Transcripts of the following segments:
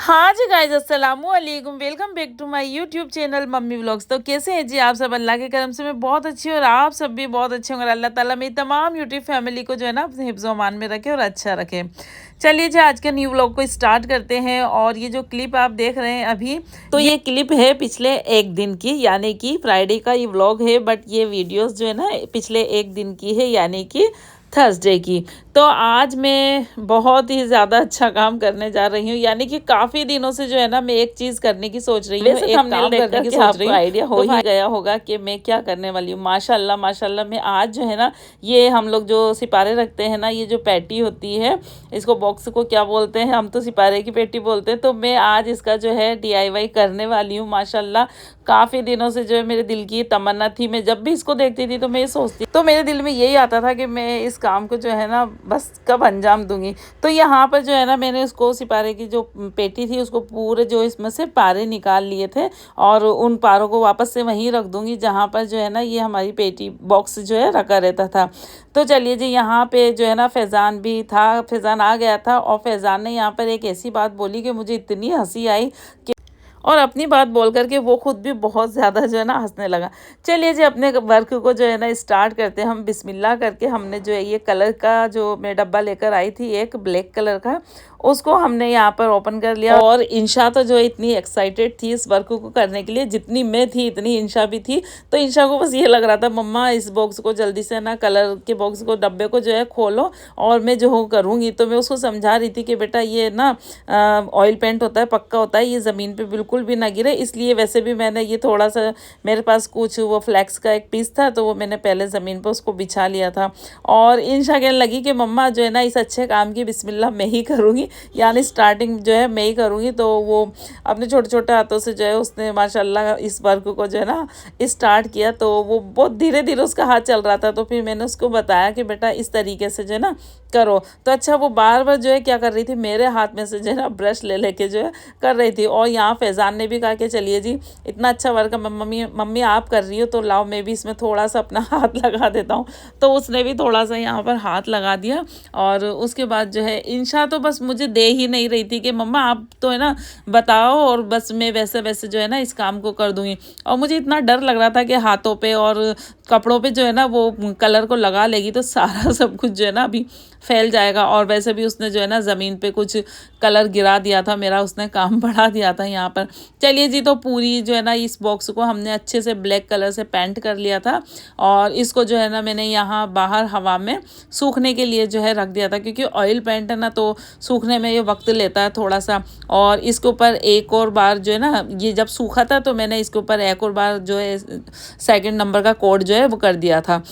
हाँ जी गाइज, अस्सलामु अलैकुम। Welcome back to my YouTube channel mummy vlogs. तो कैसे हैं जी आप सब? अल्लाह के करम से मैं बहुत अच्छी हूँ और आप सब भी बहुत अच्छे होंगे। अल्लाह ताला मेरी तमाम यूट्यूब फैमिली को जो है ना अपने हिफ्ज़ अमान में रखे और अच्छा रखे। चलिए जी, आज के न्यू व्लॉग को स्टार्ट करते हैं। और ये जो क्लिप आप देख रहे हैं अभी, तो ये क्लिप है पिछले एक दिन की, यानी कि फ्राइडे का ये व्लॉग है। बट ये वीडियोस जो है ना पिछले एक दिन की है, यानी कि थर्सडे की। तो आज मैं बहुत ही ज़्यादा अच्छा काम करने जा रही हूँ, यानी कि काफ़ी दिनों से जो है ना मैं एक चीज़ करने की सोच रही हूँ। वैसे एक काम करने की सोच रही हूँ, आइडिया हो ही गया होगा कि मैं क्या करने वाली हूँ। माशाल्लाह माशाल्लाह, मैं आज जो है ना, ये हम लोग जो सिपारे रखते हैं ना, ये जो पैटी होती है, इसको बॉक्स को क्या बोलते हैं, हम तो सिपारे की पेटी बोलते हैं। तो मैं आज इसका जो है DIY करने वाली हूँ। माशाल्लाह काफ़ी दिनों से जो है मेरे दिल की तमन्ना थी। मैं जब भी इसको देखती थी तो मैं ये सोचती, तो मेरे दिल में यही आता था कि मैं इस काम को जो है ना बस कब अंजाम दूंगी। तो यहाँ पर जो है ना मैंने उसको सिपारे की जो पेटी थी उसको पूरे जो इसमें से पारे निकाल लिए थे, और उन पारों को वापस से वहीं रख दूंगी जहाँ पर जो है ना ये हमारी पेटी बॉक्स जो है रखा रहता था। तो चलिए जी, यहाँ पे जो है ना फैज़ान भी था, फैज़ान आ गया था। और फैज़ान ने यहाँ पर एक ऐसी बात बोली कि मुझे इतनी हंसी आई कि, और अपनी बात बोल करके वो खुद भी बहुत ज़्यादा जो है ना हंसने लगा। चलिए जी, अपने वर्क को जो है ना स्टार्ट करते हैं। हम बिस्मिल्लाह करके हमने जो है ये कलर का जो मैं डब्बा लेकर आई थी, एक ब्लैक कलर का, उसको हमने यहाँ पर ओपन कर लिया। और इंशा तो जो है इतनी एक्साइटेड थी इस वर्क को करने के लिए, जितनी मैं थी इतनी इंशा भी थी। तो इंशा को बस ये लग रहा था, मम्मा इस बॉक्स को जल्दी से ना, कलर के बॉक्स को, डब्बे को जो है खोलो और मैं जो हूँ करूँगी। तो मैं उसको समझा रही थी कि बेटा ये ना ऑयल पेंट होता है, पक्का होता है, ये ज़मीन पे बिल्कुल भी ना गिरे। इसलिए वैसे भी मैंने ये थोड़ा सा, मेरे पास कुछ वो फ्लैक्स का एक पीस था, तो वो मैंने पहले ज़मीन पर उसको बिछा लिया था। और इंशा कहने लगी कि मम्मा जो है ना इस अच्छे काम की बिस्मिल्लाह मैं ही करूँगी, यानी स्टार्टिंग जो है मैं ही करूँगी। तो वो अपने छोटे छोटे हाथों से जो है उसने माशाल्लाह इस वर्क को जो है ना स्टार्ट किया। तो वो बहुत धीरे धीरे उसका हाथ चल रहा था। तो फिर मैंने उसको बताया कि बेटा इस तरीके से जो है ना करो। तो अच्छा, वो बार बार जो है क्या कर रही थी, मेरे हाथ में से जो है ना ब्रश ले लेके जो है कर रही थी। और यहाँ फैज़ान ने भी कहा कि चलिए जी, इतना अच्छा वर्क है मम्मी, मम्मी आप कर रही हो तो लाओ मैं भी इसमें थोड़ा सा अपना हाथ लगा देता हूँ। तो उसने भी थोड़ा सा यहाँ पर हाथ लगा दिया। और उसके बाद जो है इंशा तो बस मुझे दे ही नहीं रही थी कि मम्मा आप तो है ना बताओ, और बस मैं वैसे वैसे जो है ना इस काम को कर दूँगी। और मुझे इतना डर लग रहा था कि हाथों पे और कपड़ों पे जो है ना वो कलर को लगा लेगी तो सारा सब कुछ जो है ना अभी फैल जाएगा। और वैसे भी उसने जो है ना ज़मीन पे कुछ कलर गिरा दिया था मेरा, उसने काम बढ़ा दिया था यहाँ पर। चलिए जी, तो पूरी जो है ना इस बॉक्स को हमने अच्छे से ब्लैक कलर से पेंट कर लिया था। और इसको जो है ना मैंने यहाँ बाहर हवा में सूखने के लिए जो है रख दिया था, क्योंकि ऑयल पेंट है ना तो सूखने में ये वक्त लेता है थोड़ा सा। और इसके ऊपर एक और बार जो है ना, ये जब सूखा था तो मैंने इसके ऊपर एक और बार जो है सेकंड नंबर का कोड जो है वो कर दिया था।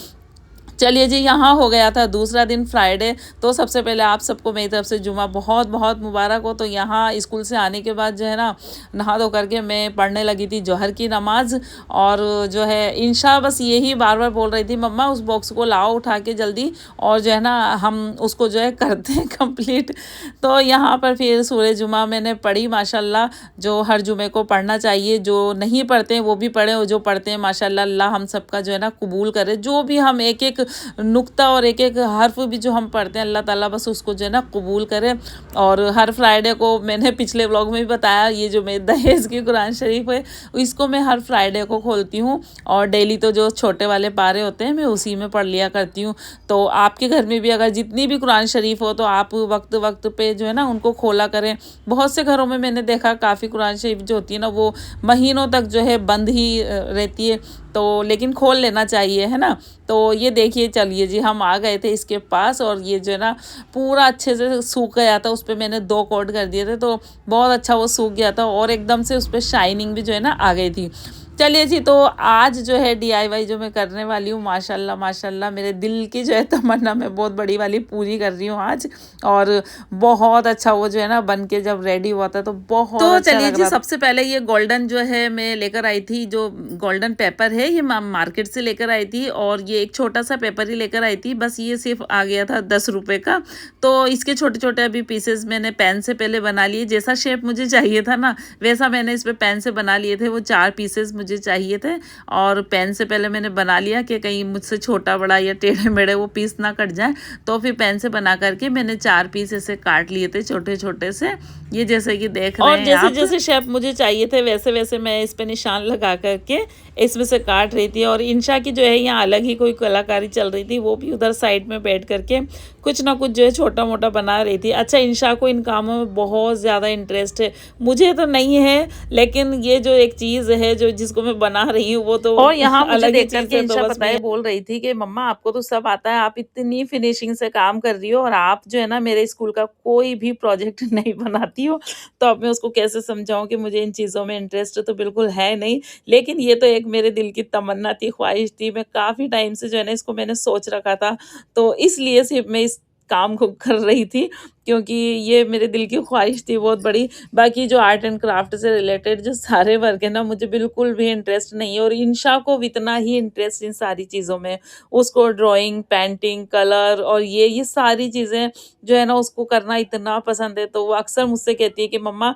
चलिए जी, यहाँ हो गया था दूसरा दिन फ्राइडे। तो सबसे पहले आप सबको मेरी तरफ से जुमा बहुत बहुत मुबारक हो। तो यहाँ स्कूल से आने के बाद जो है ना नहा धो करके मैं पढ़ने लगी थी जोहर की नमाज़। और जो है इंशा बस यही बार बार बोल रही थी, मम्मा उस बॉक्स को लाओ उठा के जल्दी, और जो है ना हम उसको जो है करते हैं कंप्लीट। तो यहाँ पर फिर सूरह जुमा मैंने पढ़ी माशाल्लाह, जो हर जुमे को पढ़ना चाहिए। जो नहीं पढ़ते हैं वो भी पढ़ें, और जो पढ़ते हैं माशाल्लाह अल्लाह हम सबका जो है ना कबूल करे। जो भी हम एक एक नुक्ता और एक एक हर्फ भी जो हम पढ़ते हैं, अल्लाह ताला बस उसको जो है ना कबूल करे। और हर फ्राइडे को, मैंने पिछले व्लॉग में भी बताया, ये जो मेरे दहेज की कुरान शरीफ है इसको मैं हर फ्राइडे को खोलती हूँ। और डेली तो जो छोटे वाले पारे होते हैं मैं उसी में पढ़ लिया करती हूँ। तो आपके घर में भी अगर जितनी भी कुरान शरीफ हो तो आप वक्त वक्त पे जो है ना उनको खोला करें। बहुत से घरों में मैंने देखा काफ़ी कुरान शरीफ जो होती है ना वो महीनों तक जो है बंद ही रहती है। तो लेकिन खोल लेना चाहिए, है ना। तो ये देखिए, चलिए जी, हम आ गए थे इसके पास। और ये जो है ना पूरा अच्छे से सूख गया था, उस पर मैंने 2 कोट कर दिए थे तो बहुत अच्छा वो सूख गया था। और एकदम से उस पर शाइनिंग भी जो है ना आ गई थी। चलिए जी, तो आज जो है DIY जो मैं करने वाली हूँ, माशाल्लाह माशाल्लाह मेरे दिल की जो है तमन्ना मैं बहुत बड़ी वाली पूरी कर रही हूँ आज। और बहुत अच्छा वो जो है ना बन के जब रेडी हुआ था तो बहुत तो अच्छा चलिए जी, सबसे पहले ये गोल्डन जो है मैं लेकर आई थी, जो गोल्डन पेपर है ये मार्केट से लेकर आई थी। और ये एक छोटा सा पेपर ही लेकर आई थी, बस ये सिर्फ आ गया था 10 रुपये का। तो इसके छोटे छोटे अभी पीसेस मैंने पेन से पहले बना लिए, जैसा शेप मुझे चाहिए था ना वैसा मैंने इस पर पेन से बना लिए थे। वो 4 पीसेस मुझे चाहिए थे, और पेन से पहले मैंने बना लिया कि कहीं मुझसे छोटा बड़ा या टेढ़े मेढ़े वो पीस ना कट जाए। तो फिर पेन से बना करके मैंने 4 पीस ऐसे काट लिए थे छोटे छोटे से, ये जैसे कि देख रहे और हैं जैसे आप। जैसे शेप मुझे चाहिए थे वैसे वैसे मैं इस पे निशान लगा करके इसमें से काट रही थी। और इंशा की जो है यहाँ अलग ही कोई कलाकारी चल रही थी, वो भी उधर साइड में बैठ करके कुछ ना कुछ जो है छोटा मोटा बना रही थी। अच्छा, इंशा को इन कामों में बहुत ज़्यादा इंटरेस्ट है, मुझे तो नहीं है, लेकिन ये जो एक चीज़ है जो जिसको मैं बना रही हूँ वो तो और यहाँ मुझे अलग ही देख कर चीज़ के है। तो इंशा बस पता है मैं बोल रही थी कि मम्मा आपको तो सब आता है, आप इतनी फिनिशिंग से काम कर रही हो और आप जो है ना मेरे स्कूल का कोई भी प्रोजेक्ट नहीं बनाती हो। तो अब मैं उसको कैसे समझाऊँ कि मुझे इन चीज़ों में इंटरेस्ट तो बिल्कुल है नहीं। लेकिन ये तो एक मेरे दिल की तमन्ना थी, ख्वाहिश थी, मैं काफ़ी टाइम से जो है ना इसको मैंने सोच रखा था। तो इसलिए सिर्फ़ मैं इस काम को कर रही थी, क्योंकि ये मेरे दिल की ख्वाहिश थी बहुत बड़ी। बाकी जो आर्ट एंड क्राफ्ट से रिलेटेड जो सारे वर्क है ना, मुझे बिल्कुल भी इंटरेस्ट नहीं है, और इंशा को भी इतना ही इंटरेस्ट इन सारी चीज़ों में। उसको ड्राइंग, पेंटिंग, कलर और ये सारी चीज़ें जो है ना उसको करना इतना पसंद है। तो वो अक्सर मुझसे कहती है कि मम्मा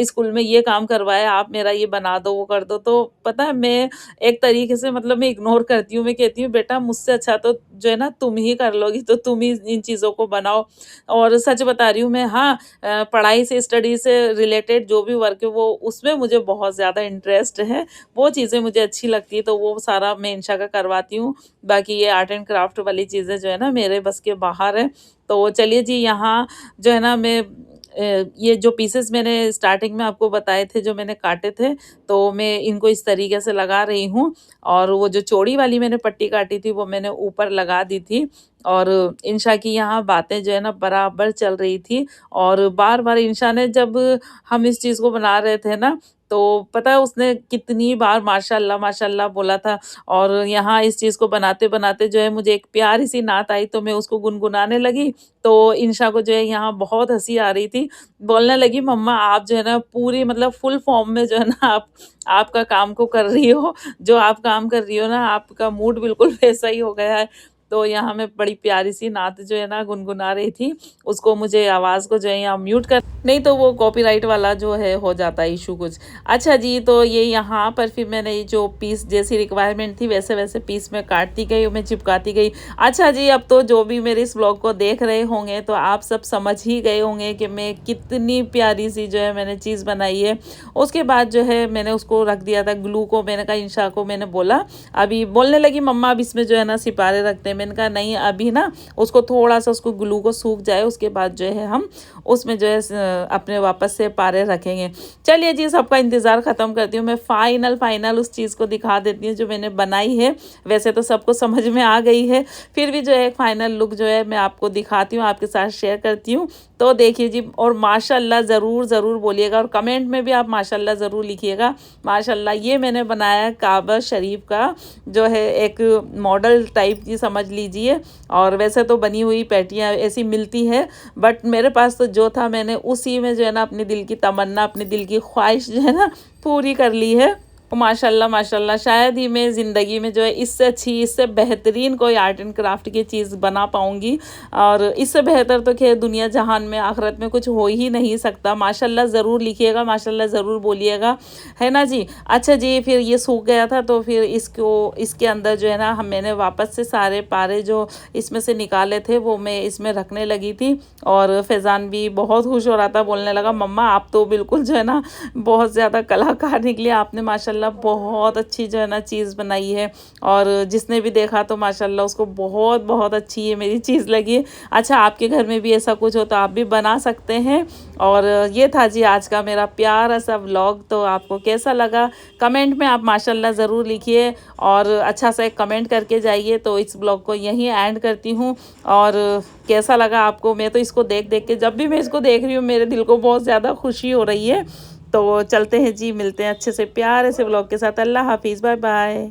स्कूल में ये काम करवाया, आप मेरा ये बना दो, वो कर दो। तो पता है मैं एक तरीके से मतलब मैं इग्नोर करती हूँ, मैं कहती हूँ बेटा मुझसे अच्छा तो जो है ना तुम ही कर लोगी, तो तुम ही इन चीज़ों को बनाओ। और सच बता रही हूँ मैं, हाँ, पढ़ाई से, स्टडी से रिलेटेड जो भी वर्क है वो उसमें मुझे बहुत ज़्यादा इंटरेस्ट है। वो चीज़ें मुझे अच्छी लगती है, तो वो सारा मैं इंशा का करवाती हूँ। बाकी ये आर्ट एंड क्राफ्ट वाली चीज़ें जो है ना मेरे बस के बाहर है। तो चलिए जी, यहाँ जो है ना मैं ये जो पीसेस मैंने स्टार्टिंग में आपको बताए थे जो मैंने काटे थे, तो मैं इनको इस तरीके से लगा रही हूँ। और वो जो चौड़ी वाली मैंने पट्टी काटी थी वो मैंने ऊपर लगा दी थी। और इंशा की यहाँ बातें जो है ना बराबर चल रही थी, और बार-बार इंशा ने जब हम इस चीज़ को बना रहे थे ना, तो पता है उसने कितनी बार माशाल्लाह, माशाल्लाह बोला था। और यहाँ इस चीज़ को बनाते-बनाते जो है मुझे एक प्यारी-सी नात आई, तो मैं उसको गुनगुनाने लगी। तो इंशा को जो है यहाँ बहुत हँसी आ रही थी। बोलने लगी मम्मा आप जो है ना पूरी मतलब फुल फॉर्म में जो है ना आप आपका काम को कर रही हो। जो आप काम कर रही हो ना, आपका मूड बिल्कुल वैसा ही हो गया है। तो यहाँ मैं बड़ी प्यारी-सी नात जो है ना गुनगुना रही थी। उसको मुझे आवाज़ को जो है यहाँ म्यूट कर, नहीं तो वो कॉपीराइट वाला जो है हो जाता है इश्यू कुछ। अच्छा जी, तो ये यहाँ पर फिर मैंने ये जो पीस जैसी रिक्वायरमेंट थी वैसे-वैसे पीस मैं काटती गई और मैं चिपकाती गई। अच्छा जी, अब तो जो भी मेरे इस व्लॉग को देख रहे होंगे तो आप सब समझ ही गए होंगे कि मैं कितनी प्यारी-सी जो है मैंने चीज़ बनाई है। उसके बाद जो है मैंने उसको रख दिया था ग्लू को, मैंने कहा इंशा को मैंने बोला, अभी बोलने लगी मम्मा अब इसमें जो है ना सितारे रखते हैं। मैंने कहा नहीं, अभी ना उसको थोड़ा-सा उसको ग्लू को सूख जाए, उसके बाद जो है हम उसमें जो है अपने वापस से पारे रखेंगे। चलिए जी, सबका इंतज़ार ख़त्म करती हूँ, मैं फाइनल उस चीज़ को दिखा देती हूँ जो मैंने बनाई है। वैसे तो सबको समझ में आ गई है, फिर भी जो है फाइनल लुक जो है मैं आपको दिखाती हूँ, आपके साथ शेयर करती हूँ। तो देखिए जी, और माशाल्लाह ज़रूर बोलिएगा, और कमेंट में भी आप माशाल्लाह ज़रूर लिखिएगा। माशाल्लाह ये मैंने बनाया है काबा शरीफ का जो है एक मॉडल टाइप की समझ लीजिए। और वैसे तो बनी हुई पैटियाँ ऐसी मिलती है, बट मेरे पास तो जो था मैंने उसी में जो है ना अपने दिल की तमन्ना, अपने दिल की ख्वाहिश जो है ना पूरी कर ली है। और माशाल्लाह माशाल्लाह शायद ही मैं ज़िंदगी में जो है इससे अच्छी, इससे बेहतरीन कोई आर्ट एंड क्राफ्ट की चीज़ बना पाऊँगी। और इससे बेहतर तो खैर दुनिया जहान में, आखिरत में कुछ हो ही नहीं सकता। माशाल्लाह ज़रूर लिखिएगा, माशाल्लाह ज़रूर बोलिएगा, है ना जी। अच्छा जी, फिर ये सूख गया था तो फिर इसको इसके अंदर जो है ना मैंने वापस से सारे पारे जो इसमें से निकाले थे वो मैं इसमें रखने लगी थी। और फैज़ान भी बहुत खुश हो रहा था, बोलने लगा मम्मा आप तो बिल्कुल जो है ना बहुत ज़्यादा कलाकार निकले, आपने माशाल्लाह बहुत अच्छी जो है ना चीज़ बनाई है। और जिसने भी देखा तो माशाल्लाह उसको बहुत अच्छी ये मेरी चीज़ लगी। अच्छा, आपके घर में भी ऐसा कुछ हो तो आप भी बना सकते हैं। और ये था जी आज का मेरा प्यारा सा व्लॉग। तो आपको कैसा लगा कमेंट में आप माशाल्लाह ज़रूर लिखिए, और अच्छा सा एक कमेंट करके जाइए। तो इस व्लॉग को यहीं एंड करती हूँ। और कैसा लगा आपको, मैं तो इसको देख के, जब भी मैं इसको देख रही हूँ मेरे दिल को बहुत ज़्यादा खुशी हो रही है। तो चलते हैं जी, मिलते हैं अच्छे से प्यारे से व्लॉग के साथ। अल्लाह हाफिज़, बाय बाय।